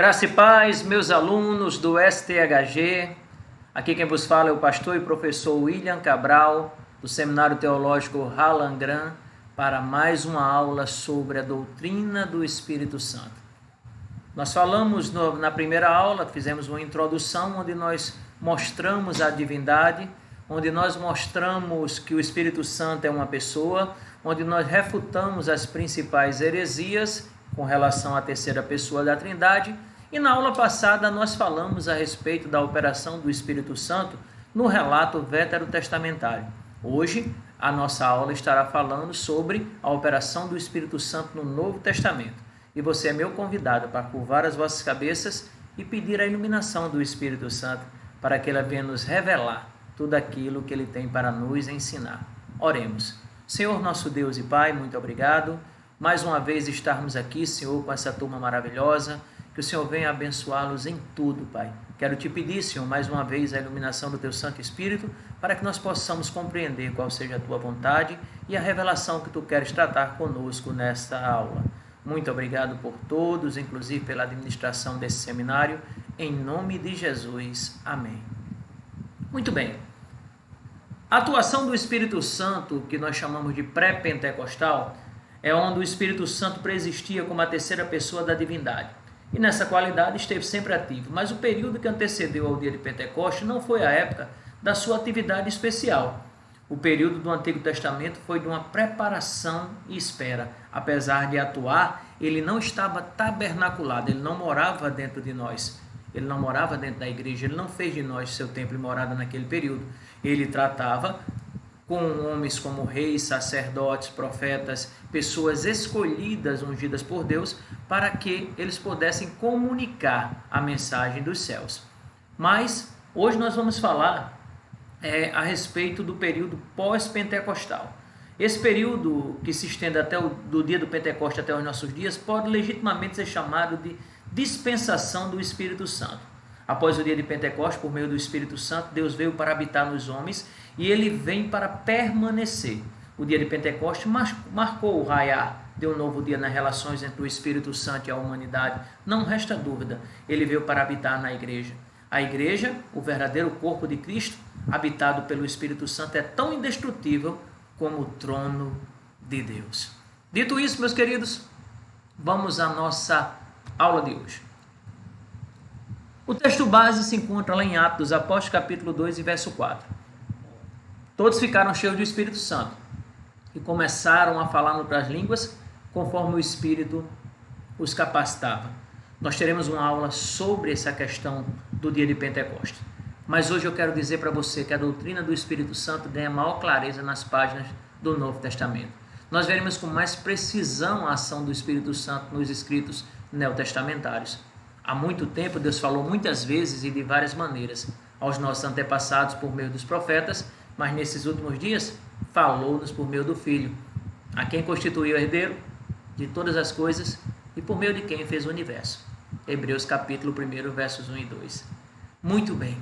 Graça e paz, meus alunos do STHG. Aqui quem vos fala é o pastor e professor William Cabral, do Seminário Teológico Harlan Grant, para mais uma aula sobre a doutrina do Espírito Santo. Nós falamos na primeira aula, fizemos uma introdução onde nós mostramos a divindade, onde nós mostramos que o Espírito Santo é uma pessoa, onde nós refutamos as principais heresias com relação à terceira pessoa da Trindade. E na aula passada nós falamos a respeito da operação do Espírito Santo no relato veterotestamentário. Hoje a nossa aula estará falando sobre a operação do Espírito Santo no Novo Testamento. E você é meu convidado para curvar as vossas cabeças e pedir a iluminação do Espírito Santo para que ele venha nos revelar tudo aquilo que ele tem para nos ensinar. Oremos. Senhor nosso Deus e Pai, muito obrigado. Mais uma vez estarmos aqui, Senhor, com essa turma maravilhosa. Que o Senhor venha abençoá-los em tudo, Pai. Quero te pedir, Senhor, mais uma vez a iluminação do Teu Santo Espírito para que nós possamos compreender qual seja a Tua vontade e a revelação que Tu queres tratar conosco nesta aula. Muito obrigado por todos, inclusive pela administração desse seminário. Em nome de Jesus. Amém. Muito bem. A atuação do Espírito Santo, que nós chamamos de pré-pentecostal, é onde o Espírito Santo preexistia como a terceira pessoa da divindade. E nessa qualidade esteve sempre ativo. Mas o período que antecedeu ao dia de Pentecostes não foi a época da sua atividade especial. O período do Antigo Testamento foi de uma preparação e espera. Apesar de atuar, ele não estava tabernaculado, ele não morava dentro de nós. Ele não morava dentro da igreja, ele não fez de nós seu templo e morada naquele período. Ele tratava com homens como reis, sacerdotes, profetas, pessoas escolhidas, ungidas por Deus, para que eles pudessem comunicar a mensagem dos céus. Mas hoje nós vamos falar a respeito do período pós-pentecostal. Esse período que se estende até do dia do Pentecostes até os nossos dias pode legitimamente ser chamado de dispensação do Espírito Santo. Após o dia de Pentecostes, por meio do Espírito Santo, Deus veio para habitar nos homens e ele vem para permanecer. O dia de Pentecostes marcou o raiar de um novo dia nas relações entre o Espírito Santo e a humanidade. Não resta dúvida, ele veio para habitar na igreja. A igreja, o verdadeiro corpo de Cristo, habitado pelo Espírito Santo, é tão indestrutível como o trono de Deus. Dito isso, meus queridos, vamos à nossa aula de hoje. O texto base se encontra lá em Atos dos Apóstolos, capítulo 2 e verso 4. Todos ficaram cheios do Espírito Santo e começaram a falar em outras línguas, conforme o Espírito os capacitava. Nós teremos uma aula sobre essa questão do dia de Pentecostes. Mas hoje eu quero dizer para você que a doutrina do Espírito Santo ganha maior clareza nas páginas do Novo Testamento. Nós veremos com mais precisão a ação do Espírito Santo nos escritos neotestamentários. Há muito tempo Deus falou muitas vezes e de várias maneiras aos nossos antepassados por meio dos profetas, mas nesses últimos dias falou-nos por meio do Filho, a quem constituiu o herdeiro de todas as coisas e por meio de quem fez o universo. Hebreus capítulo 1, versos 1 e 2. Muito bem,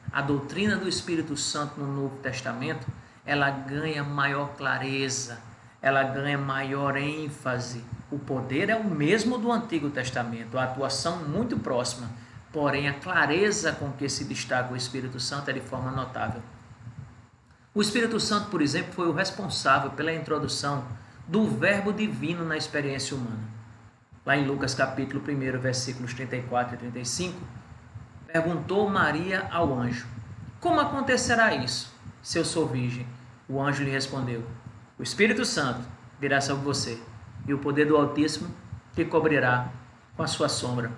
a doutrina do Espírito Santo no Novo Testamento, ela ganha maior clareza, ela ganha maior ênfase. O poder é o mesmo do Antigo Testamento, a atuação muito próxima, porém a clareza com que se destaca o Espírito Santo é de forma notável. O Espírito Santo, por exemplo, foi o responsável pela introdução do Verbo divino na experiência humana. Lá em Lucas capítulo 1, versículos 34 e 35, perguntou Maria ao anjo: como acontecerá isso, se eu sou virgem? O anjo lhe respondeu: o Espírito Santo virá sobre você, e o poder do Altíssimo te cobrirá com a sua sombra.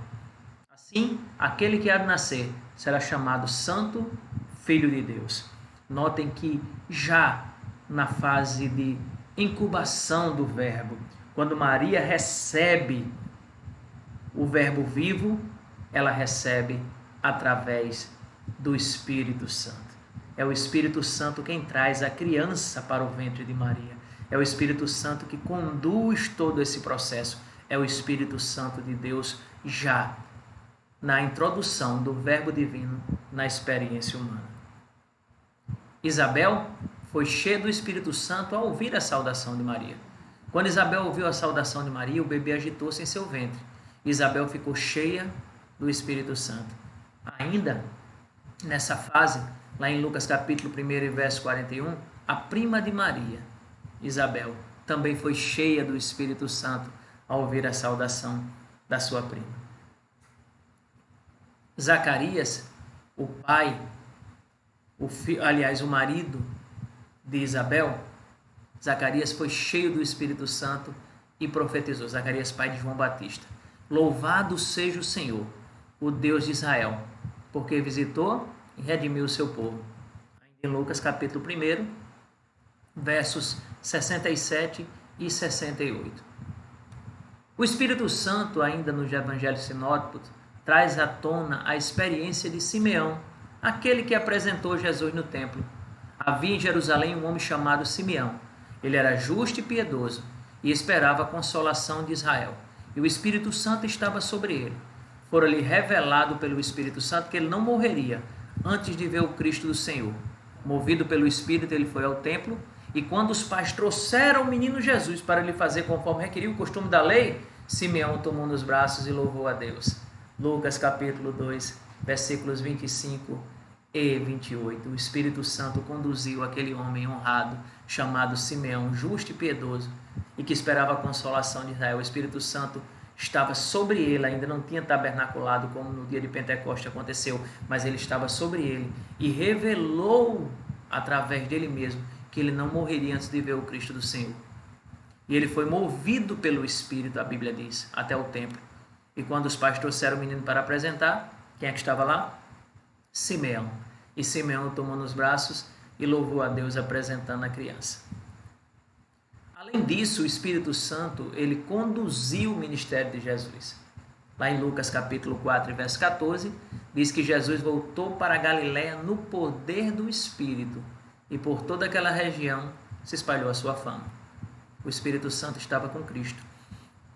Assim, aquele que há de nascer será chamado Santo Filho de Deus. Notem que já na fase de incubação do Verbo, quando Maria recebe o Verbo vivo, ela recebe através do Espírito Santo. É o Espírito Santo quem traz a criança para o ventre de Maria. É o Espírito Santo que conduz todo esse processo. É o Espírito Santo de Deus já na introdução do Verbo divino na experiência humana. Isabel foi cheia do Espírito Santo ao ouvir a saudação de Maria. Quando Isabel ouviu a saudação de Maria, o bebê agitou-se em seu ventre. Isabel ficou cheia do Espírito Santo. Ainda nessa fase, lá em Lucas capítulo 1, verso 41, a prima de Maria, Isabel, também foi cheia do Espírito Santo ao ouvir a saudação da sua prima. Zacarias, o pai, o marido de Isabel, Zacarias foi cheio do Espírito Santo e profetizou. Zacarias, pai de João Batista. Louvado seja o Senhor, o Deus de Israel, porque visitou e redimiu o seu povo. Ainda em Lucas capítulo 1, versos 67 e 68. O Espírito Santo, ainda nos Evangelhos Sinóticos, traz à tona a experiência de Simeão, aquele que apresentou Jesus no templo. Havia em Jerusalém um homem chamado Simeão. Ele era justo e piedoso e esperava a consolação de Israel. E o Espírito Santo estava sobre ele. Fora-lhe revelado pelo Espírito Santo que ele não morreria antes de ver o Cristo do Senhor. Movido pelo Espírito, ele foi ao templo, e quando os pais trouxeram o menino Jesus para lhe fazer conforme requeria o costume da lei, Simeão tomou nos braços e louvou a Deus. Lucas capítulo 2, versículos 25 e 28. O Espírito Santo conduziu aquele homem honrado, chamado Simeão, justo e piedoso, e que esperava a consolação de Israel. O Espírito Santo estava sobre ele, ainda não tinha tabernaculado como no dia de Pentecostes aconteceu, mas ele estava sobre ele e revelou através dele mesmo que ele não morreria antes de ver o Cristo do Senhor. E ele foi movido pelo Espírito, a Bíblia diz, até o templo. E quando os pais trouxeram o menino para apresentar, quem é que estava lá? Simeão. E Simeão o tomou nos braços e louvou a Deus apresentando a criança. Além disso, o Espírito Santo, ele conduziu o ministério de Jesus. Lá em Lucas capítulo 4, verso 14, diz que Jesus voltou para a Galiléia no poder do Espírito, e por toda aquela região se espalhou a sua fama. O Espírito Santo estava com Cristo.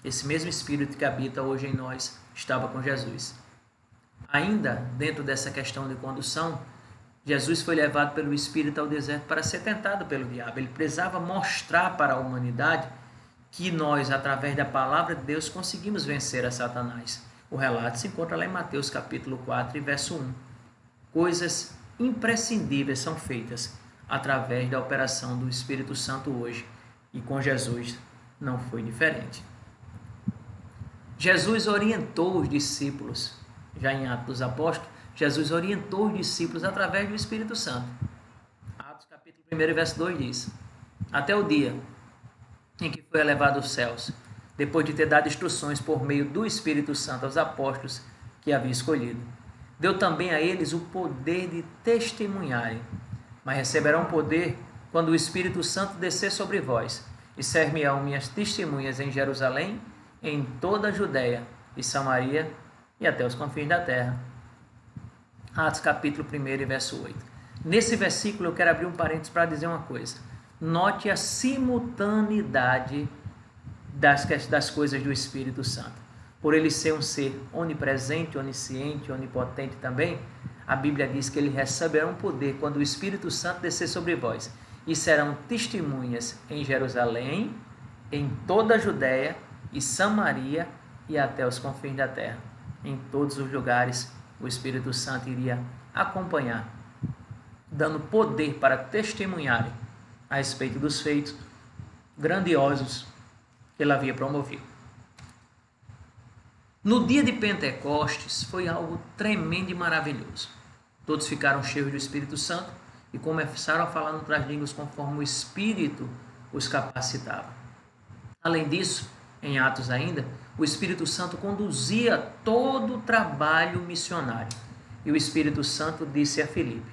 Esse mesmo Espírito que habita hoje em nós estava com Jesus. Ainda dentro dessa questão de condução, Jesus foi levado pelo Espírito ao deserto para ser tentado pelo diabo. Ele precisava mostrar para a humanidade que nós, através da palavra de Deus, conseguimos vencer a Satanás. O relato se encontra lá em Mateus capítulo 4, verso 1. Coisas imprescindíveis são feitas através da operação do Espírito Santo hoje. E com Jesus não foi diferente. Jesus orientou os discípulos, já em Atos dos Apóstolos, Jesus orientou os discípulos através do Espírito Santo. Atos capítulo 1, verso 2 diz: até o dia em que foi elevado aos céus, depois de ter dado instruções por meio do Espírito Santo aos apóstolos que havia escolhido. Deu também a eles o poder de testemunharem, mas receberão poder quando o Espírito Santo descer sobre vós, e ser-me-ão minhas testemunhas em Jerusalém, em toda a Judéia e Samaria e até os confins da terra. Atos capítulo 1, verso 8. Nesse versículo eu quero abrir um parênteses para dizer uma coisa. Note a simultaneidade das coisas do Espírito Santo. Por ele ser um ser onipresente, onisciente, onipotente também, a Bíblia diz que ele receberá um poder quando o Espírito Santo descer sobre vós, e serão testemunhas em Jerusalém, em toda a Judéia e Samaria e até os confins da terra. Em todos os lugares o Espírito Santo iria acompanhar, dando poder para testemunharem a respeito dos feitos grandiosos que ele havia promovido. No dia de Pentecostes foi algo tremendo e maravilhoso. Todos ficaram cheios do Espírito Santo e começaram a falar em outras línguas conforme o Espírito os capacitava. Além disso, em Atos ainda, o Espírito Santo conduzia todo o trabalho missionário. E o Espírito Santo disse a Filipe: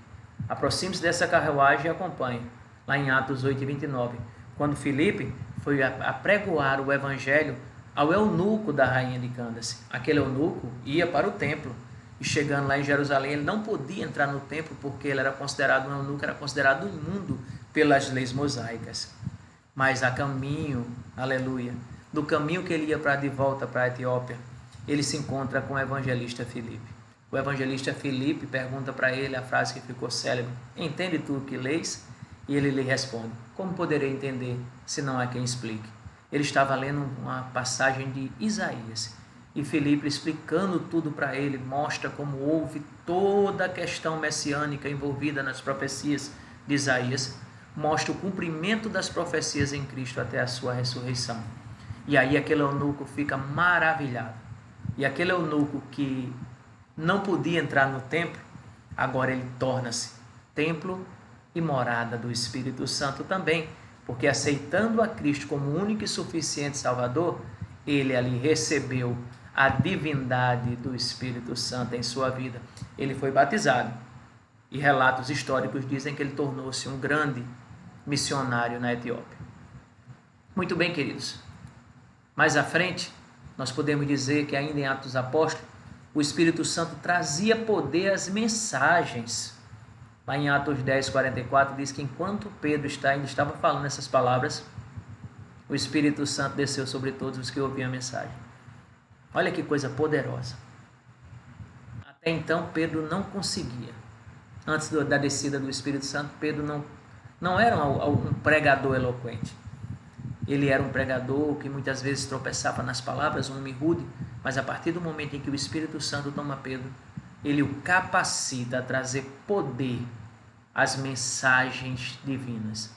aproxime-se dessa carruagem e acompanhe. Lá em Atos 8, 29, quando Filipe foi apregoar o evangelho ao eunuco da rainha de Cândace. Aquele eunuco ia para o templo. E chegando lá em Jerusalém, ele não podia entrar no templo porque ele era considerado um eunuco, era considerado imundo pelas leis mosaicas. Mas a caminho, aleluia, do caminho que ele ia de volta para a Etiópia, ele se encontra com o evangelista Filipe. O evangelista Filipe pergunta para ele a frase que ficou célebre: entende tu o que lês? E ele lhe responde: como poderei entender se não há quem explique? Ele estava lendo uma passagem de Isaías. E Filipe, explicando tudo para ele, mostra como houve toda a questão messiânica envolvida nas profecias de Isaías, mostra o cumprimento das profecias em Cristo até a sua ressurreição. E aí aquele eunuco fica maravilhado. E aquele eunuco que não podia entrar no templo, agora ele torna-se templo e morada do Espírito Santo também, porque aceitando a Cristo como único e suficiente Salvador, ele ali recebeu a divindade do Espírito Santo em sua vida. Ele foi batizado e relatos históricos dizem que ele tornou-se um grande missionário na Etiópia. Muito bem, queridos. Mais à frente, nós podemos dizer que ainda em Atos dos Apóstolos, o Espírito Santo trazia poder às mensagens. Lá em Atos 10, 44, diz que enquanto Pedro ainda estava falando essas palavras, o Espírito Santo desceu sobre todos os que ouviam a mensagem. Olha que coisa poderosa. Até então, Pedro não conseguia. Antes da descida do Espírito Santo, Pedro não era um pregador eloquente. Ele era um pregador que muitas vezes tropeçava nas palavras, um homem rude, mas a partir do momento em que o Espírito Santo toma Pedro, ele o capacita a trazer poder às mensagens divinas.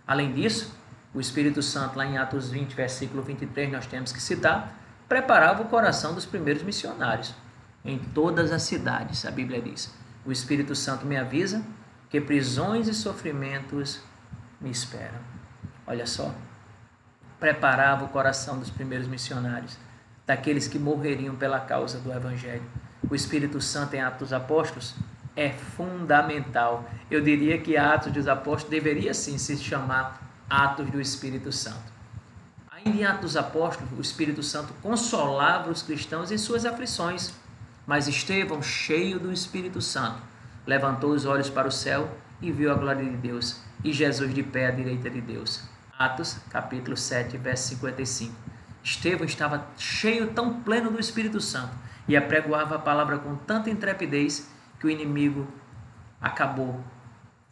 Além disso, o Espírito Santo, lá em Atos 20, versículo 23, nós temos que citar, preparava o coração dos primeiros missionários em todas as cidades, a Bíblia diz. O Espírito Santo me avisa que prisões e sofrimentos me esperam. Olha só, preparava o coração dos primeiros missionários, daqueles que morreriam pela causa do Evangelho. O Espírito Santo em Atos dos Apóstolos é fundamental. Eu diria que Atos dos Apóstolos deveria sim se chamar Atos do Espírito Santo. Ainda em Atos dos Apóstolos, o Espírito Santo consolava os cristãos em suas aflições, mas Estevão, cheio do Espírito Santo, levantou os olhos para o céu e viu a glória de Deus e Jesus de pé à direita de Deus. Atos, capítulo 7, verso 55. Estevão estava cheio, tão pleno do Espírito Santo, e apregoava a palavra com tanta intrepidez que o inimigo acabou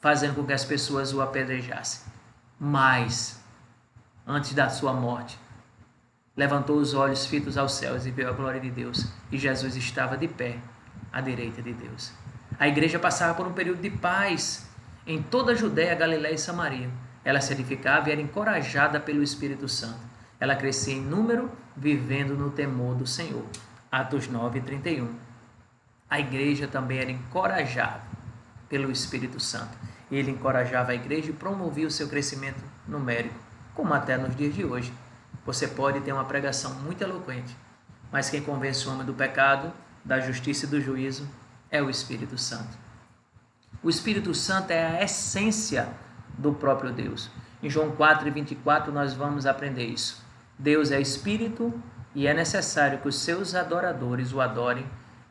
fazendo com que as pessoas o apedrejassem. Mas, antes da sua morte, levantou os olhos fitos aos céus e viu a glória de Deus, e Jesus estava de pé à direita de Deus. A igreja passava por um período de paz em toda a Judéia, Galiléia e Samaria. Ela se edificava e era encorajada pelo Espírito Santo. Ela crescia em número, vivendo no temor do Senhor. Atos 9, 31. A igreja também era encorajada pelo Espírito Santo. Ele encorajava a igreja e promovia o seu crescimento numérico, como até nos dias de hoje. Você pode ter uma pregação muito eloquente, mas quem convence o homem do pecado, da justiça e do juízo é o Espírito Santo. O Espírito Santo é a essência do próprio Deus. Em João 4, 24 nós vamos aprender isso. Deus é Espírito e é necessário que os seus adoradores o adorem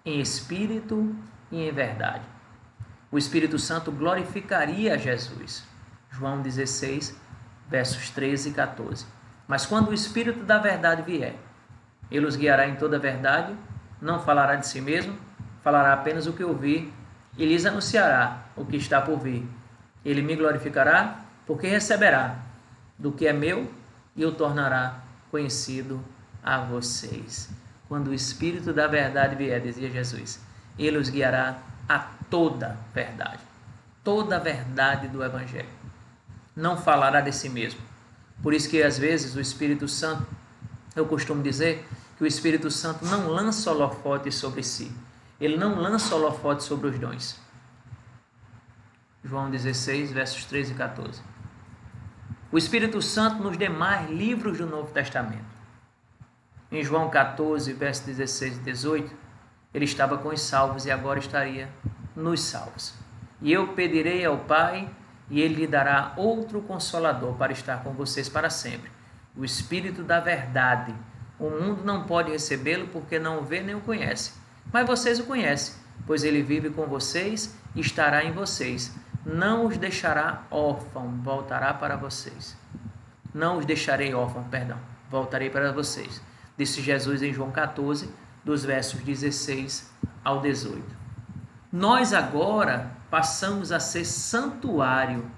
em espírito e em verdade. O Espírito Santo glorificaria a Jesus. João 16, versos 13 e 14. Mas quando o Espírito da verdade vier, ele os guiará em toda a verdade, não falará de si mesmo, falará apenas o que ouvir e lhes anunciará o que está por vir. Ele me glorificará, porque receberá do que é meu e o tornará conhecido a vocês. Quando o Espírito da verdade vier, dizia Jesus, ele os guiará a toda a verdade do Evangelho. Não falará de si mesmo. Por isso que às vezes o Espírito Santo, eu costumo dizer que o Espírito Santo não lança holofote sobre si. Ele não lança holofote sobre os dons. João 16, versos 13 e 14. O Espírito Santo nos demais livros do Novo Testamento. Em João 14, versos 16 e 18, ele estava com os salvos e agora estaria nos salvos. E eu pedirei ao Pai, e ele lhe dará outro consolador para estar com vocês para sempre. O Espírito da verdade. O mundo não pode recebê-lo porque não o vê nem o conhece. Mas vocês o conhecem, pois ele vive com vocês e estará em vocês. Não os deixará órfãos, voltará para vocês. Não os deixarei órfãos, voltarei para vocês. Disse Jesus em João 14, dos versos 16 ao 18. Nós agora passamos a ser santuário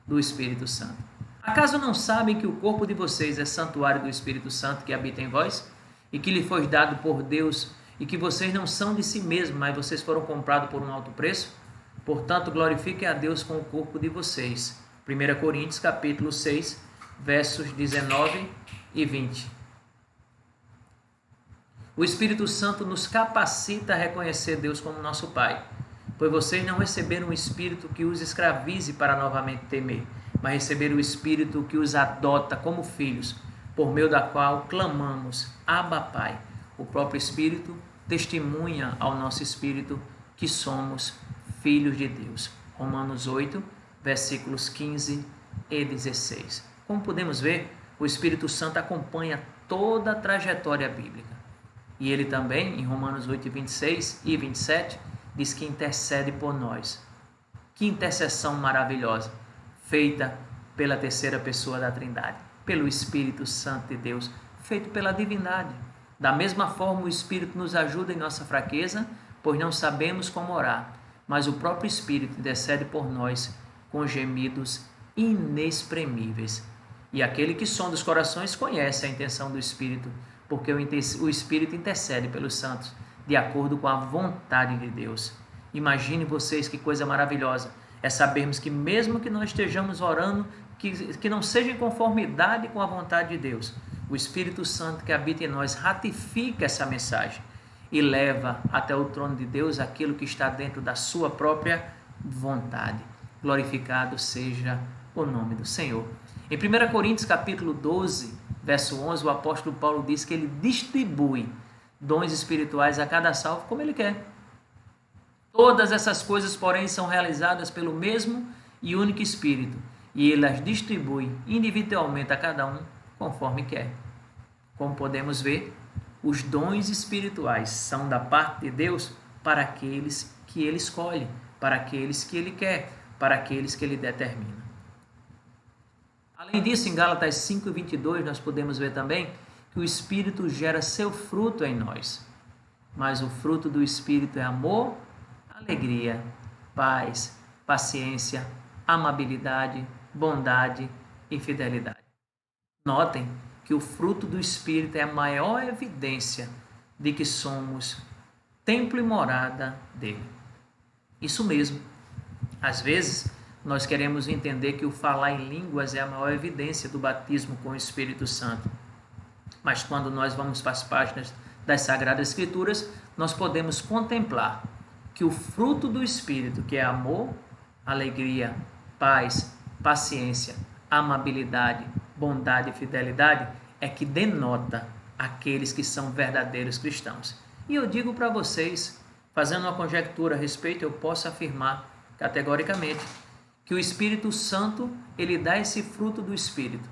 do Espírito Santo. Acaso não sabem que o corpo de vocês é santuário do Espírito Santo que habita em vós e que lhe foi dado por Deus, e que vocês não são de si mesmos, mas vocês foram comprados por um alto preço? Portanto, glorifiquem a Deus com o corpo de vocês. 1 Coríntios capítulo 6, versos 19 e 20. O Espírito Santo nos capacita a reconhecer Deus como nosso Pai, pois vocês não receberam um Espírito que os escravize para novamente temer, mas receberam o Espírito que os adota como filhos, por meio da qual clamamos, Abba, Pai. O próprio Espírito testemunha ao nosso Espírito que somos filhos de Deus. Romanos 8, versículos 15 e 16. Como podemos ver, o Espírito Santo acompanha toda a trajetória bíblica. E ele também, em Romanos 8, 26 e 27, diz que intercede por nós. Que intercessão maravilhosa, feita pela terceira pessoa da Trindade, pelo Espírito Santo de Deus, feito pela divindade. Da mesma forma, o Espírito nos ajuda em nossa fraqueza, pois não sabemos como orar, mas o próprio Espírito intercede por nós com gemidos inexprimíveis. E aquele que sonda os corações conhece a intenção do Espírito, porque o Espírito intercede pelos santos, de acordo com a vontade de Deus. Imagine vocês que coisa maravilhosa é sabermos que mesmo que nós estejamos orando, que não seja em conformidade com a vontade de Deus, o Espírito Santo que habita em nós ratifica essa mensagem e leva até o trono de Deus aquilo que está dentro da sua própria vontade. Glorificado seja o nome do Senhor. Em 1 Coríntios capítulo 12, verso 11, o apóstolo Paulo diz que ele distribui dons espirituais a cada salvo como ele quer. Todas essas coisas, porém, são realizadas pelo mesmo e único Espírito, e ele as distribui individualmente a cada um conforme quer. Como podemos ver, os dons espirituais são da parte de Deus para aqueles que ele escolhe, para aqueles que ele quer, para aqueles que ele determina. Além disso, em Gálatas 5:22, nós podemos ver também que o Espírito gera seu fruto em nós. Mas o fruto do Espírito é amor, alegria, paz, paciência, amabilidade, bondade e fidelidade. Notem que o fruto do Espírito é a maior evidência de que somos templo e morada dele. Isso mesmo. Às vezes, nós queremos entender que o falar em línguas é a maior evidência do batismo com o Espírito Santo. Mas quando nós vamos para as páginas das Sagradas Escrituras, nós podemos contemplar que o fruto do Espírito, que é amor, alegria, paz, paciência, amabilidade, bondade e fidelidade, é que denota aqueles que são verdadeiros cristãos. E eu digo para vocês, fazendo uma conjectura a respeito, eu posso afirmar categoricamente que o Espírito Santo, ele dá esse fruto do Espírito: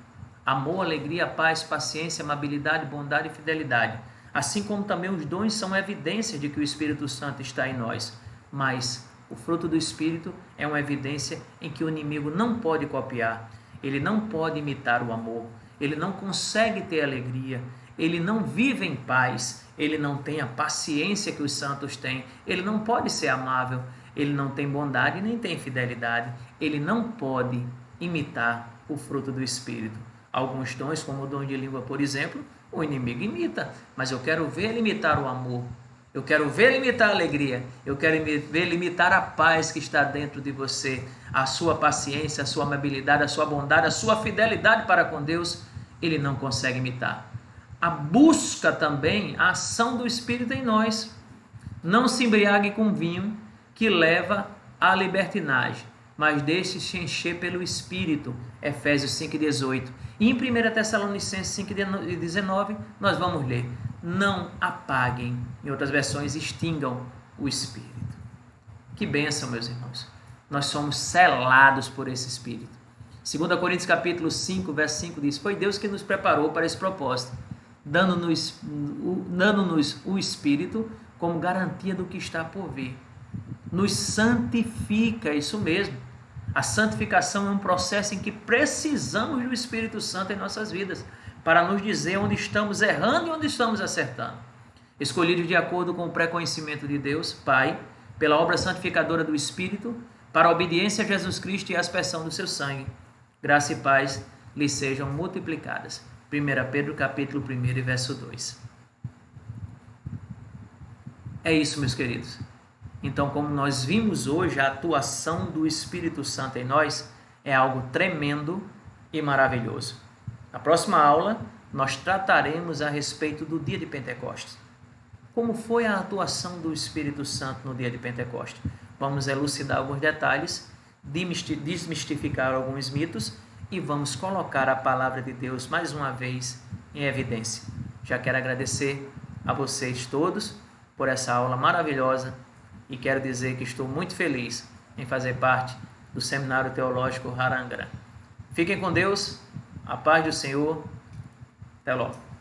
amor, alegria, paz, paciência, amabilidade, bondade e fidelidade. Assim como também os dons são evidência de que o Espírito Santo está em nós. Mas o fruto do Espírito é uma evidência em que o inimigo não pode copiar, ele não pode imitar o amor, ele não consegue ter alegria, ele não vive em paz, ele não tem a paciência que os santos têm, ele não pode ser amável, ele não tem bondade nem tem fidelidade, ele não pode imitar o fruto do Espírito. Alguns dons, como o dom de língua, por exemplo, o inimigo imita, mas eu quero ver ele imitar o amor, eu quero ver ele imitar a alegria, eu quero ver ele imitar a paz que está dentro de você, a sua paciência, a sua amabilidade, a sua bondade, a sua fidelidade para com Deus, ele não consegue imitar. A busca também, a ação do Espírito em nós. Não se embriague com vinho que leva à libertinagem, mas deixe-se encher pelo Espírito. Efésios 5,18. E em 1 Tessalonicenses 5,19, nós vamos ler: não apaguem, em outras versões, extingam o Espírito. Que bênção, meus irmãos. Nós somos selados por esse Espírito. 2 Coríntios capítulo 5, verso 5 diz: foi Deus que nos preparou para esse propósito, dando-nos o Espírito como garantia do que está por vir. Nos santifica, isso mesmo. A santificação é um processo em que precisamos do Espírito Santo em nossas vidas, para nos dizer onde estamos errando e onde estamos acertando. Escolhidos de acordo com o pré-conhecimento de Deus, Pai, pela obra santificadora do Espírito, para a obediência a Jesus Cristo e a aspersão do seu sangue. Graça e paz lhes sejam multiplicadas. 1 Pedro capítulo 1 e verso 2. É isso, meus queridos. Então, como nós vimos hoje, a atuação do Espírito Santo em nós é algo tremendo e maravilhoso. Na próxima aula, nós trataremos a respeito do dia de Pentecostes. Como foi a atuação do Espírito Santo no dia de Pentecostes? Vamos elucidar alguns detalhes, desmistificar alguns mitos e vamos colocar a palavra de Deus mais uma vez em evidência. Já quero agradecer a vocês todos por essa aula maravilhosa e quero dizer que estou muito feliz em fazer parte do Seminário Teológico Harangram. Fiquem com Deus, a paz do Senhor, até logo.